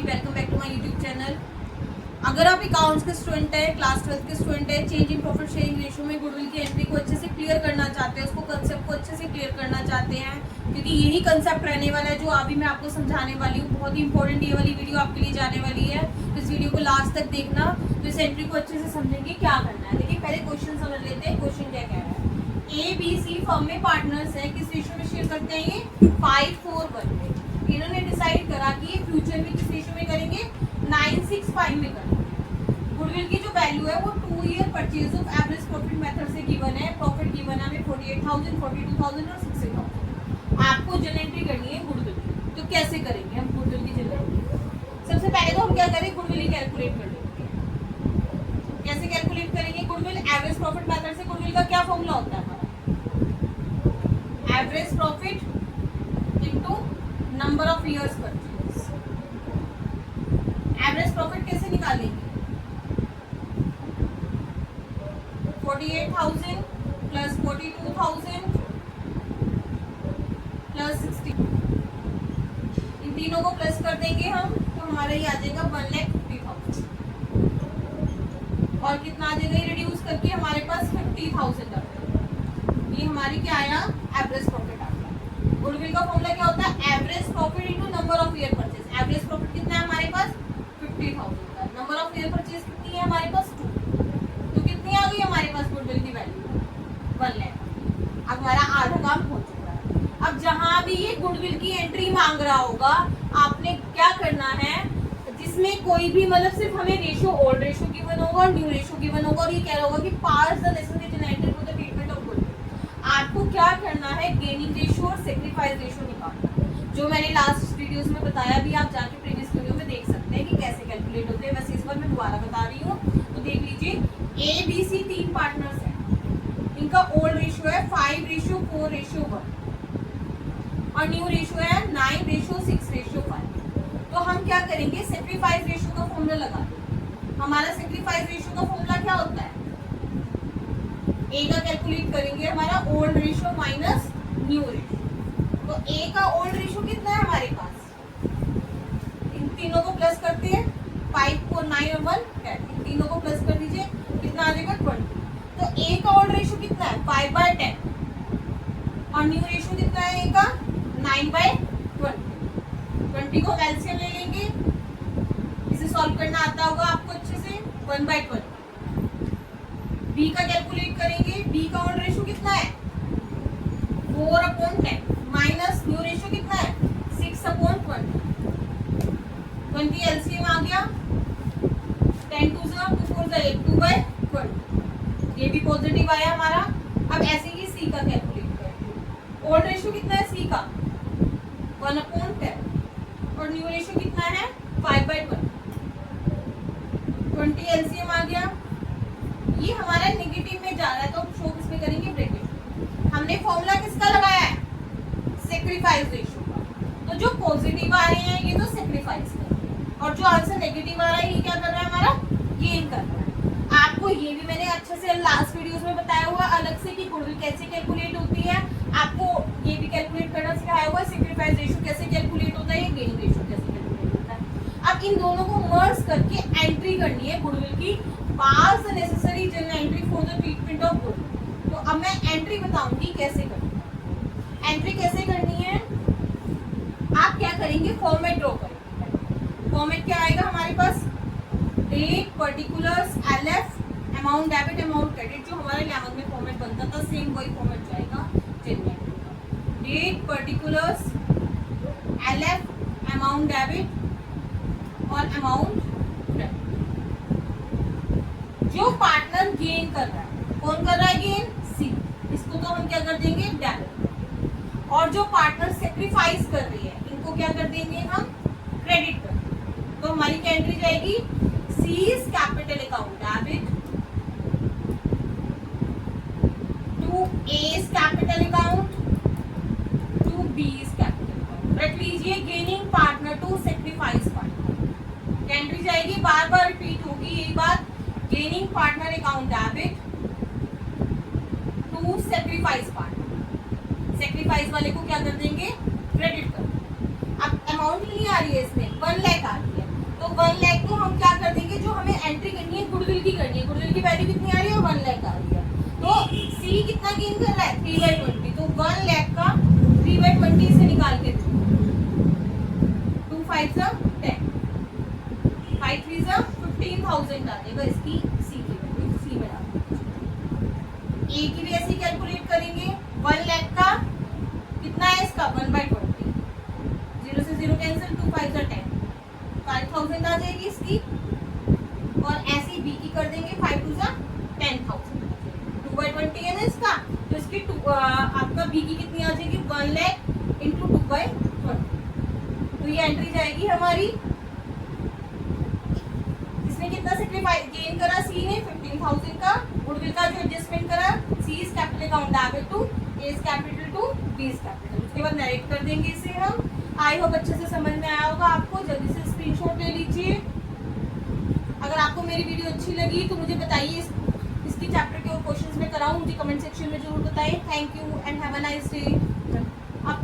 Welcome back to my YouTube channel. अगर आप accounts के स्टूडेंट है, क्लास 12 के स्टूडेंट है, change in profit sharing ratio में गुडविल की एंट्री को अच्छे से क्लियर करना चाहते हैं, उसको कंसेप्ट को अच्छे से क्लियर करना चाहते हैं, क्योंकि यही कंसेप्ट रहने वाला है जो अभी मैं आपको समझाने वाली हूँ। बहुत ही इंपॉर्टेंट ये वाली वीडियो आपके लिए जाने वाली है, तो इस वीडियो को लास्ट तक देखना, तो इस एंट्री को अच्छे से समझेंगे क्या करना है। देखिए पहले क्वेश्चन समझ लेते हैं। क्वेश्चन क्या कह रहा है, ए बी सी फर्म में पार्टनर्स है, किस रेशियो में शेयर करते हैं? ये 5:4:1 में। इन्होंने डिसाइड करा कि ये फ्यूचर में किस रेशियो में करेंगे? 9:6:5 में करेंगे। गुडविल की जो वैल्यू है वो 2 year purchase of average profit method से गिवन है। प्रॉफिट गिवन है हमें 48,000, 42,000 और 60,000। आपको जनरल एंट्री करनी है गुडविल की, तो कैसे करेंगे हम गुडविल की जनरल एंट्री? सबसे पहले तो हम क्या करें, गुडविल ही कैलकुलेट कर लेंगे। कैसे कैलकुलेट करेंगे गुडविल? एवरेज प्रॉफिट मेथड से गुडविल का क्या फॉर्मूला होता है हमारा? Average profit into number of years purchase. Average profit कैसे निकालेंगे? 48,000 प्लस 42,000 प्लस 60, इन तीनों को प्लस कर देंगे हम, तो हमारा ये आ जाएगा 1,50,000। और कितना आ जाएगा? रिड्यूस करके हमारे पास 50,000 आ जाएगा। ये हमारी क्या आया? एवरेज प्रॉफिट आ गया। गुडविल का फॉर्मूला क्या होता है? Average profit into number of year purchase. Average profit कितना है हमारे पास? 50,000 का। नंबर ऑफ ईयर परचेज कितनी है हमारे पास? 2। तो कितनी आ गई हमारे पास गुडविल की वैल्यू? 1 लाख। अब हमारा आधा काम हो चुका है। अब जहां भी ये गुडविल की एंट्री मांग रहा होगा, आपने क्या करना है, जिसमें कोई भी मतलब सिर्फ हमें रेशियो, ओल्ड रेशियो गिवन होगा और न्यू रेशियो गिवन होगा, और ये कह रहा होगा कि pass the necessary generated for the treatment of goodwill. आपको क्या करना है, गेनिंग रेशियो और सैक्रिफाइस रेशियो निकालना, जो मैंने लास्ट वीडियोस में बताया भी, आप जाके प्रीवियस वीडियो में देख सकते हैं कि कैसे कैलकुलेट होते हैं। वैसे इस बार मैं दोबारा बता रही हूँ, तो देख लीजिए। ए बी सी 3 पार्टनर्स हैं, इनका ओल्ड रेशियो है 5:4:1 और न्यू रेशियो है 9:6:5। तो हम क्या करेंगे, सैक्रिफाइस रेशियो का फॉर्मूला लगा देंगे। हमारा सैक्रिफाइस रेशियो का फॉर्मूला क्या होता है? ए का कैलकुलेट करेंगे हमारा old ratio minus new ratio. तो ए का ओल्ड रेशियो कितना है हमारे पास? इन तीनों को प्लस करते हैं, 5 को 9 और 1 10, इन तीनों को प्लस कर दीजिए, कितना आ जाएगा? 20। तो ए का ओल्ड रेशियो कितना है? 5/10। और न्यू रेशियो कितना है ए का? 9/20। 20 को एलसीएम ले लेंगे, इसे सॉल्व करना आता होगा आपको अच्छे से। 1/20। बी का कैलकुलेट करेंगे, बी का ओल्ड रेशियो कितना है? 4/10 माइनस न्यू रेशियो कितना है? 6/20। 20 एलसीएम आ गया, 10 2 2 4 8, 2/20। ये भी पॉजिटिव आया हमारा। अब ऐसे ही सी का कैलकुलेट करेंगे। ओल्ड रेशियो कितना है सी का? 1/10 और न्यू रेशियो कितना है? 5/20। 20 एलसीएम आ गया, ये हमारा नेगेटिव में जा रहा है, तो हम शो किसमें करेंगे? ब्रैकेट। हमने फॉर्मूला किसका लगाया है? सैक्रिफाइस रेशियो का। तो जो पॉजिटिव आ रहे हैं ये तो सैक्रिफाइस कर रहे हैं, और जो आंसर नेगेटिव आ रहा है ये क्या कर रहा है हमारा? गेन कर रहा है। आपको ये भी मैंने अच्छे से लास्ट वीडियोस में बताया हुआ अलग से कि गुडविल कैसे कैलकुलेट होती है। आपको ये भी कैलकुलेट करना सिखाया हुआ, सैक्रिफाइस रेशियो कैसे कैलकुलेट होता है, ये गेनिंग रेशियो कैसे कैलकुलेट होता है। अब इन दोनों को मर्ज करके एंट्री करनी है गुडविल की, pass the necessary journal entry for the treatment of goodwill. तो अब मैं एंट्री बताऊंगी कैसे करनी है। एंट्री कैसे करनी है, आप क्या करेंगे, फॉर्मेट ड्रॉ करेंगे। फॉर्मेट क्या आएगा हमारे पास? Date, particulars, LF, amount debit, amount credit. जो हमारे 11th में फॉर्मेट बनता था, सेम वही फॉर्मेट जाएगा जनरल एंट्री का। Date, particulars, LF, amount debit और अमाउंट क्रेडिट। जो पार्टनर गेन कर रहा है, कौन कर रहा है गेन? सी। इसको तो हम क्या कर देंगे? डेबिट। और जो पार्टनर सेक्रीफाइस कर रही है, इनको क्या कर देंगे हम? क्रेडिट कर देंगे। तो हमारी क्या एंट्री जाएगी? C's capital account debit to A's capital account to B's capital account. रख लीजिए, gaining partner to sacrifice partner. Entry जाएगी, बार बार रिपीट होगी यही बात। Gaining partner account debit to sacrifice partner. Sacrifice वाले को क्या कर देंगे? क्रेडिट कर। अब अमाउंट नहीं आ रही है इसमें, 1 लाख आ रही है, तो 1 लाख को हम क्या कर देंगे, जो हमें एंट्री करनी है गुडविल की करनी है, गुडविल की वैल्यू कितनी आ रही है 1 लाख आ रही है, तो सी कितना गेन कर रहा है 3/20, तो 1 लाख का 3/20 से निकाल के 2 5 10, 5 3 15,000 आ जाएगा इसकी सी की वैल्यू, सी में ए की भी ऐसे कैलकुलेट करेंगे। 1 लाख का कितना है इसका 1/20, 0 से 0 कैंसिल, 2 5 10, 5,000 आ जाएगी इसकी, और ऐसे बी की कर देंगे 5 2 10,000, 2/20 है ना इसका, तो इसकी आपका बी की कितनी आ जाएगी 1 लाख इंटू 2/20, तो ये एंट्री जाएगी हमारी। इसने कितना सेक्रीफाइस गेन करा सी ने 15,000 का, गुडविल का जो एडजस्टमेंट करा, C is capital account debit to A is capital to B is capital, उसके बाद नरेट कर देंगे इसे हम। आई होप अच्छे से समझ में आया होगा आपको, जल्दी से स्क्रीनशॉट ले लीजिए। अगर आपको मेरी वीडियो अच्छी लगी तो मुझे बताइए, इसकी चैप्टर के और क्वेश्चंस में कराऊं, मुझे कमेंट सेक्शन में जरूर बताएं। Thank you and have a nice day.